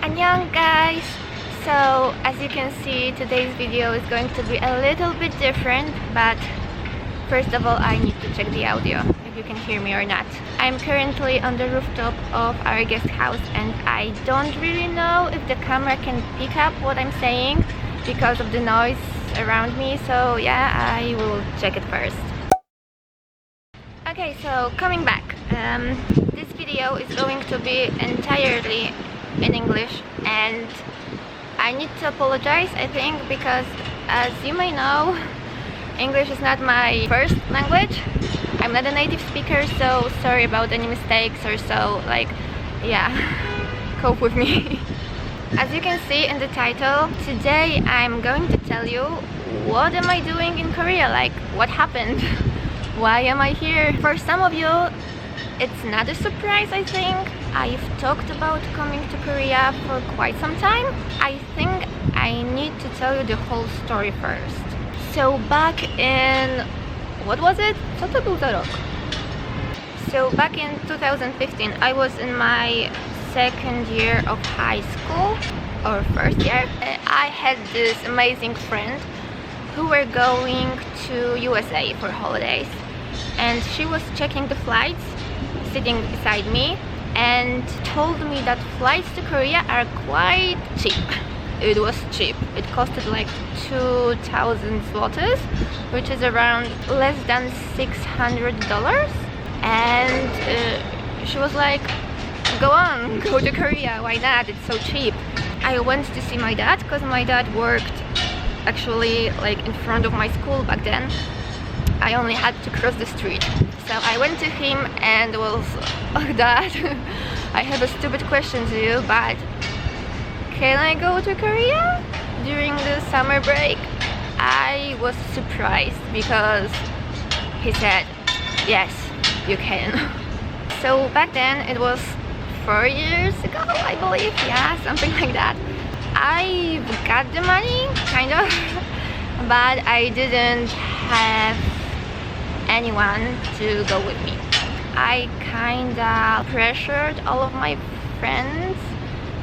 Annyeong guys! So as you can see, today's video is going to be a little bit different, but first of all I need to check the audio, if you can hear me or not. I'm currently on the rooftop of our guest house and I don't really know if the camera can pick up what I'm saying because of the noise around me, so yeah, I will check it first. Okay, so coming back, this video is going to be entirely in English and I need to apologize, I think, because as you may know, English is not my first language. I'm not a native speaker, so sorry about any mistakes or so, like, yeah, cope with me. As you can see in the title, today I'm going to tell you what am I doing in Korea, like what happened, why am I here. For some of you it's not a surprise, I think. I've talked about coming to Korea for quite some time. I think I need to tell you the whole story first. So back in, what was it? Co to był za rok? So back in 2015, I was in my second year of high school, or first year. I had this amazing friend who were going to USA for holidays, and she was checking the flights, sitting beside me, and told me that flights to Korea are quite cheap. It was cheap. It costed like 2,000 zlotys, which is around less than $600. And she was like, go on, go to Korea, why not, it's so cheap. I went to see my dad because my dad worked actually like in front of my school back then. I only had to cross the street. So I went to him and was, oh dad, I have a stupid question to you, but can I go to Korea during the summer break? I was surprised because he said, yes, you can. So back then, it was 4 years ago, I believe, yeah, something like that. I got the money, kind of, but I didn't have anyone to go with me. I kinda pressured all of my friends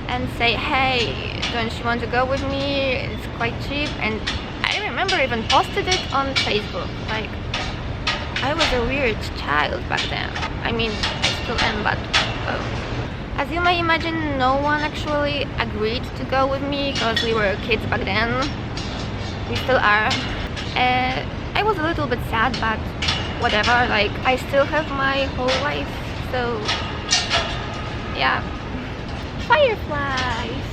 and say, hey, don't you want to go with me? It's quite cheap. And I remember even posted it on Facebook. Like, I was a weird child back then. I mean, I still am, but as you may imagine, no one actually agreed to go with me because we were kids back then. We still are. I was a little bit sad, but whatever, like, I still have my whole life, so yeah. Fireflies!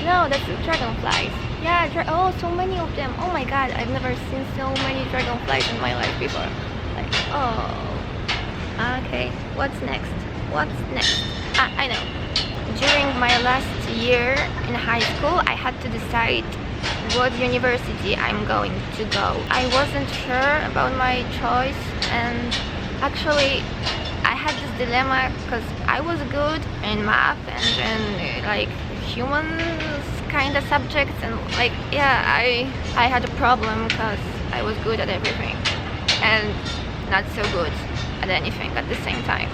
No, that's the dragonflies. Yeah, oh, so many of them. Oh my god, I've never seen so many dragonflies in my life before. Like, oh. Okay, what's next? What's next? Ah, I know. During my last year in high school, I had to decide what university I'm going to go. I wasn't sure about my choice, and actually I had this dilemma because I was good in math and in like humans kind of subjects, and like, yeah, I had a problem because I was good at everything and not so good at anything at the same time.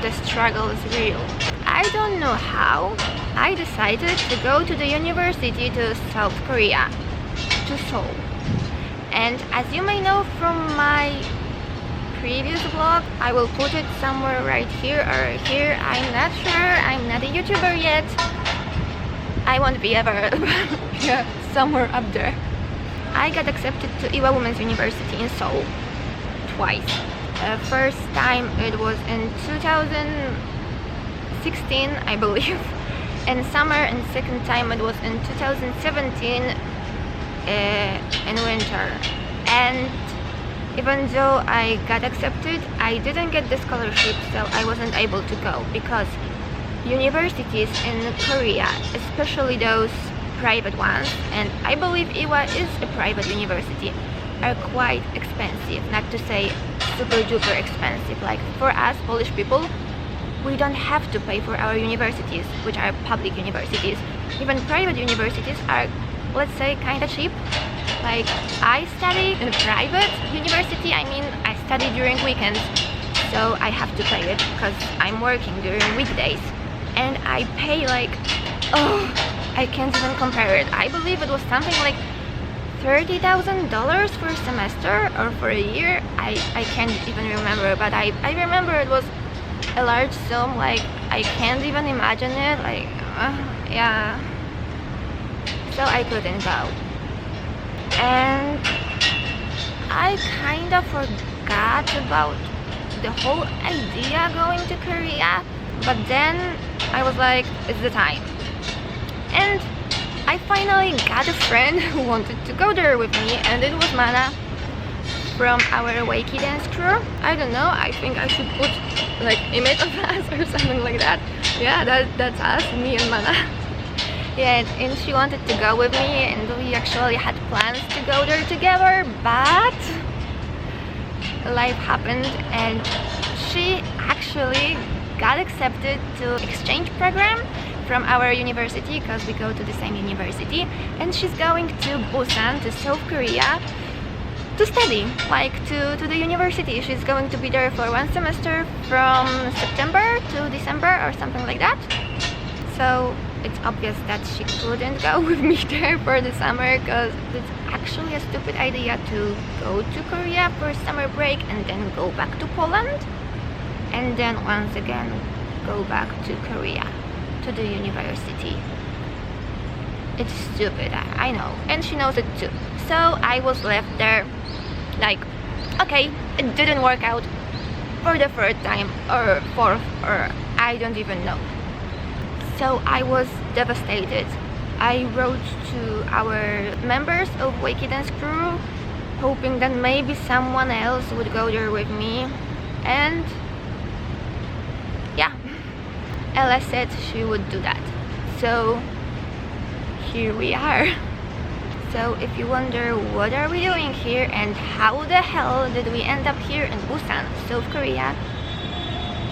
The struggle is real. I don't know how I decided to go to the university to South Korea, to Seoul. And as you may know from my previous vlog, I will put it somewhere right here or here, I'm not sure, I'm not a YouTuber yet. I won't be ever, yeah, somewhere up there. I got accepted to Ivanas University in Seoul twice. First time it was in 2016, I believe, in summer, and second time it was in 2017 in winter. And even though I got accepted, I didn't get the scholarship, so I wasn't able to go because universities in Korea, especially those private ones, and I believe Iwa is a private university, are quite expensive, not to say super duper expensive. Like for us Polish people, we don't have to pay for our universities, which are public universities. Even private universities are, let's say, kind of cheap. Like, I study in a private university, I mean, I study during weekends, so I have to pay it because I'm working during weekdays. and I pay like, oh, I can't even compare it. I believe it was something like $30,000 for a semester or for a year. I can't even remember, but I remember it was a large sum. Like, I can't even imagine it. Like, yeah. So I couldn't go. And I kind of forgot about the whole idea going to Korea, but then I was like, it's the time. And I finally got a friend who wanted to go there with me, and it was Mana from our Wakey dance crew. I don't know, I think I should put like image of us or something like that. Yeah, that's us, me and Mana. Yeah, and she wanted to go with me, and we actually had plans to go there together, but life happened and she actually got accepted to exchange program from our university, because we go to the same university, and she's going to Busan, to South Korea, to study, like to the university. She's going to be there for 1 semester from September to December or something like that. So it's obvious that she couldn't go with me there for the summer, because it's actually a stupid idea to go to Korea for summer break and then go back to Poland and then once again go back to Korea, to the university. It's stupid, I know, and she knows it too. So I was left there like, okay, it didn't work out for the third time or fourth, or I don't even know. So I was devastated. I wrote to our members of Wakey Dance crew, hoping that maybe someone else would go there with me, and yeah, Ella said she would do that. So here we are. So if you wonder what are we doing here and how the hell did we end up here in Busan, South Korea,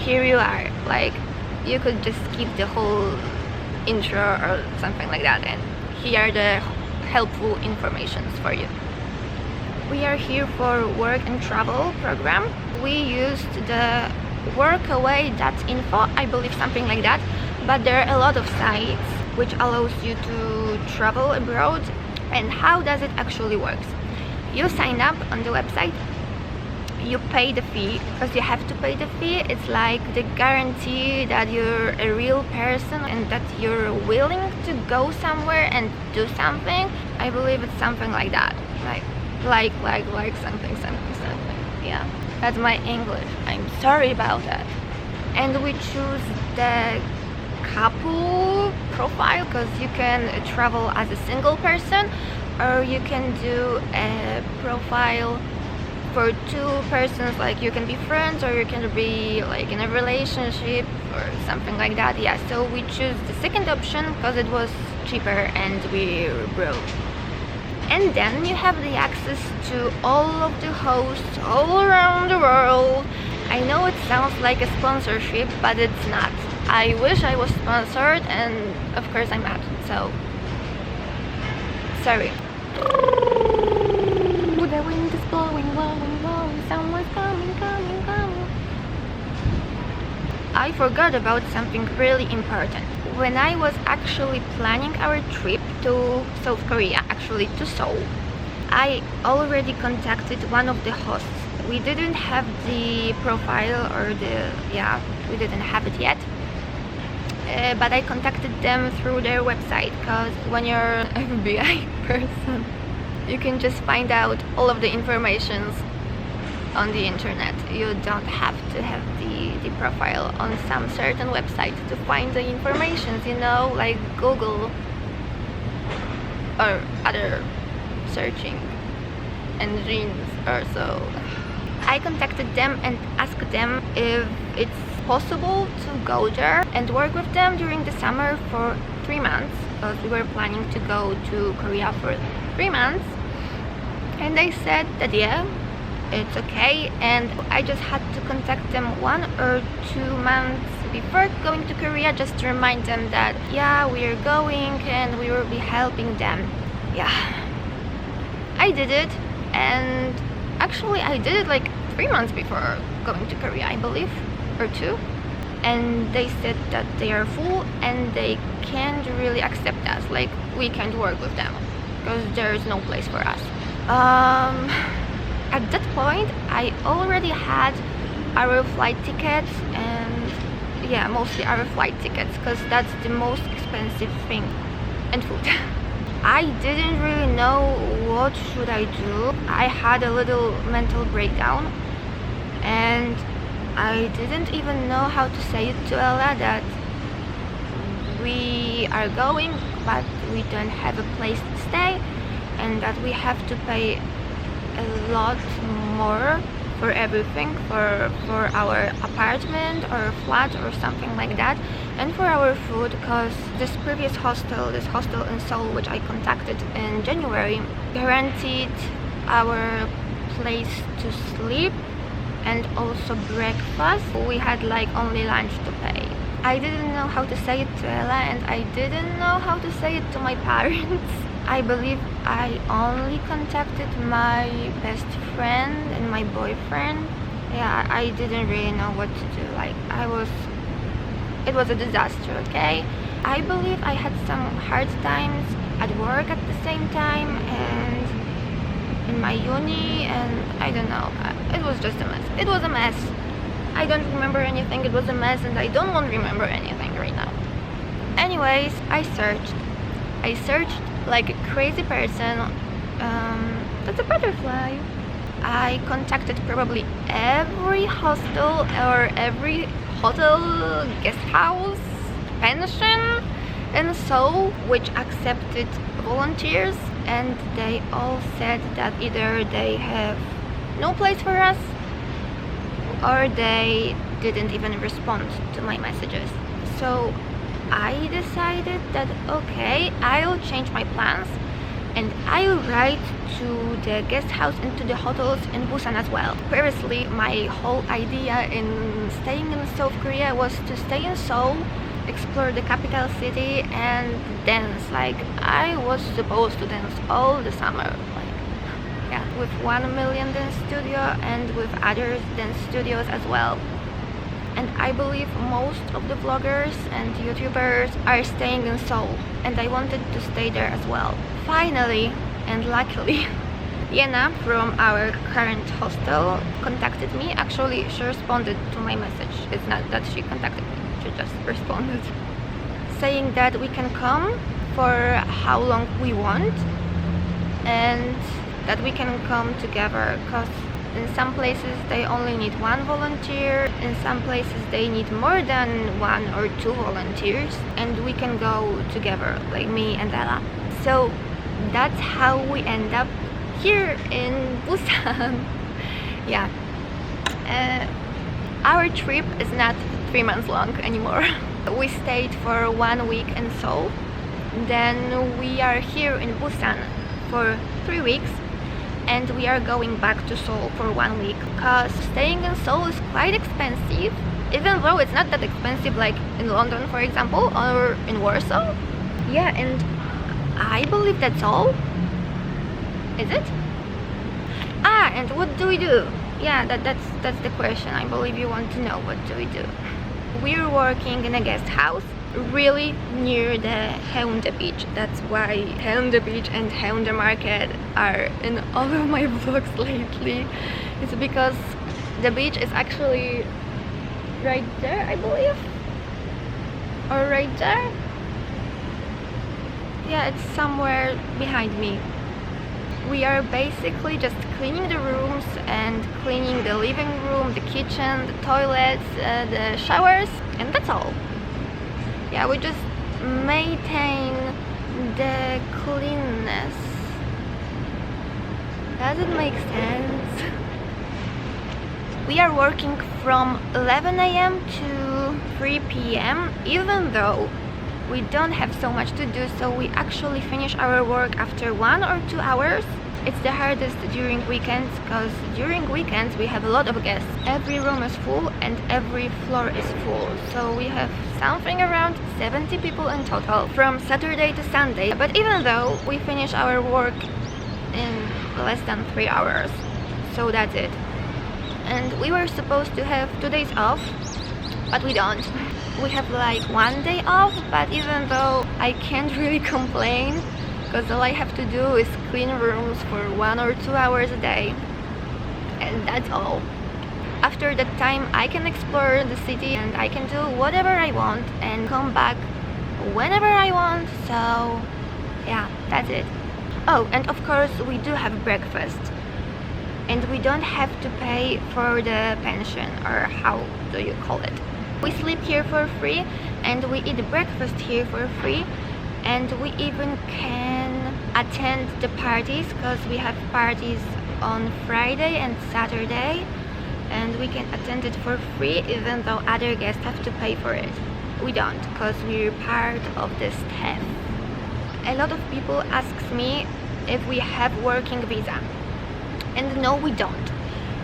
here you are. Like, you could just skip the whole intro or something like that, and here are the helpful informations for you. We are here for work and travel program. We used the workaway.info, I believe, something like that, but there are a lot of sites which allows you to travel abroad. And how does it actually work? You sign up on the website, you pay the fee, because you have to pay the fee. It's like the guarantee that you're a real person and that you're willing to go somewhere and do something. I believe it's something like that, like something. Yeah, that's my English, I'm sorry about that. And we choose the couple profile, because you can travel as a single person, or you can do a profile for 2 persons, like you can be friends or you can be like in a relationship or something like that. Yeah, so we choose the second option because it was cheaper and we were broke. And then you have the access to all of the hosts all around the world. I know it sounds like a sponsorship, but it's not. I wish I was sponsored, and of course I'm not, so sorry. The wind is blowing, someone's coming. I forgot about something really important. When I was actually planning our trip to South Korea, actually to Seoul, I already contacted one of the hosts. We didn't have the profile or we didn't have it yet. But I contacted them through their website, because when you're an FBI person, you can just find out all of the informations on the internet. You don't have to have the profile on some certain website to find the informations, you know, like Google or other searching engines or so. I contacted them and asked them if it's possible to go there and work with them during the summer for 3 months, because we were planning to go to Korea for 3 months, and they said that yeah, it's okay. And I just had to contact them 1 or 2 months before going to Korea, just to remind them that yeah, we are going and we will be helping them. Yeah, I did it, and actually I did it like 3 months before going to Korea, I believe, or 2. and they said that they are full and they can't really accept us, like we can't work with them because there is no place for us. At that point I already had our flight tickets, and yeah, mostly our flight tickets, because that's the most expensive thing, and food. I didn't really know what should I do. I had a little mental breakdown, and I didn't even know how to say it to Ella that we are going but we don't have a place to stay, and that we have to pay a lot more for everything, for our apartment or flat or something like that, and for our food, because this hostel in Seoul, which I contacted in January, guaranteed our place to sleep and also breakfast. We had like only lunch to pay. I didn't know how to say it to Ella, and I didn't know how to say it to my parents. I believe I only contacted my best friend and my boyfriend. Yeah, I didn't really know what to do. Like, it was a disaster, okay? I believe I had some hard times at work at the same time and in my uni, and I don't know. It was just a mess. It was a mess. I don't remember anything. It was a mess, and I don't want to remember anything right now. Anyways, I searched like a crazy person. That's a butterfly. I contacted probably every hostel or every hotel, guest house, pension in Seoul which accepted volunteers, and they all said that either they have no place for us or they didn't even respond to my messages. So I decided that okay, I'll change my plans and I'll write to the guest house and to the hotels in Busan as well. Previously, my whole idea in staying in South Korea was to stay in Seoul, explore the capital city and dance. Like, I was supposed to dance all the summer, like, yeah, with 1 Million Dance Studio and with other dance studios as well. And I believe most of the vloggers and YouTubers are staying in Seoul, and I wanted to stay there as well. Finally, and luckily, Vienna from our current hostel contacted me. Actually, she responded to my message. It's not that she contacted me, she just responded saying that we can come for how long we want and that we can come together, because in some places they only need one volunteer, in some places they need more than 1 or 2 volunteers, and we can go together, like me and Ella. So that's how we end up here in Busan. Yeah, our trip is not 3 months long anymore. We stayed for 1 week in Seoul, then we are here in Busan for 3 weeks, and we are going back to Seoul for 1 week, because staying in Seoul is quite expensive, even though it's not that expensive like in London, for example, or in Warsaw. Yeah, and I believe that's all. Is it? Ah, and what do we do? Yeah, that's the question. I believe you want to know what do we do. We're working in a guest house really near the Haeundae beach. That's why Haeundae beach and Haeundae market are in all of my vlogs lately. It's because the beach is actually right there, I believe, or right there. Yeah, it's somewhere behind me. We are basically just cleaning the rooms and cleaning the living room, the kitchen, the toilets, the showers, and that's all. Yeah, we just maintain the cleanness. Does it make sense? We are working from 11 a.m. to 3 p.m. even though we don't have so much to do, so we actually finish our work after 1 or 2 hours. It's the hardest during weekends, because during weekends we have a lot of guests. Every room is full and every floor is full, so we have something around 70 people in total from Saturday to Sunday. But even though we finish our work in less than 3 hours, so that's it. And we were supposed to have 2 days off, but we don't. We have like 1 day off, but even though I can't really complain, because all I have to do is clean rooms for 1 or 2 hours a day, and that's all. After that time I can explore the city and I can do whatever I want and come back whenever I want, so yeah, that's it. Oh, and of course we do have breakfast, and we don't have to pay for the pension, or how do you call it. We sleep here for free and we eat breakfast here for free, and we even can attend the parties because we have parties on Friday and Saturday, and we can attend it for free even though other guests have to pay for it. We don't, because we're part of the staff. A lot of people ask me if we have working visa, and no, we don't,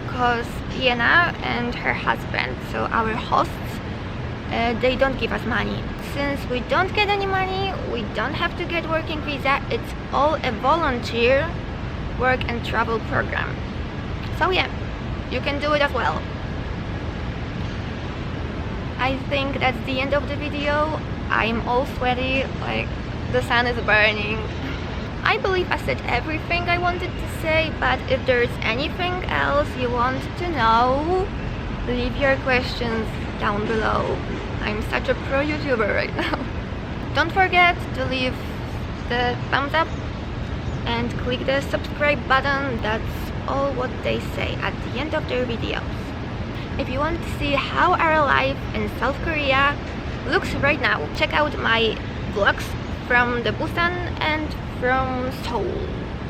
because Vienna and her husband, so our hosts, they don't give us money. Since we don't get any money, we don't have to get working visa. It's all a volunteer work and travel program. So yeah, you can do it as well. I think that's the end of the video. I'm all sweaty, like the sun is burning. I believe I said everything I wanted to say, but if there's anything else you want to know, leave your questions down below. I'm such a pro YouTuber right now. Don't forget to leave the thumbs up and click the subscribe button. That's all what they say at the end of their videos. If you want to see how our life in South Korea looks right now, check out my vlogs from the Busan and from Seoul.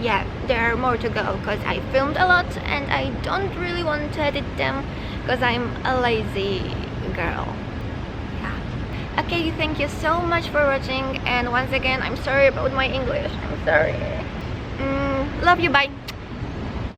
Yeah, there are more to go because I filmed a lot and I don't really want to edit them because I'm a lazy girl. Yeah. Okay, thank you so much for watching, and once again, I'm sorry about my English. I'm sorry. Love you, bye.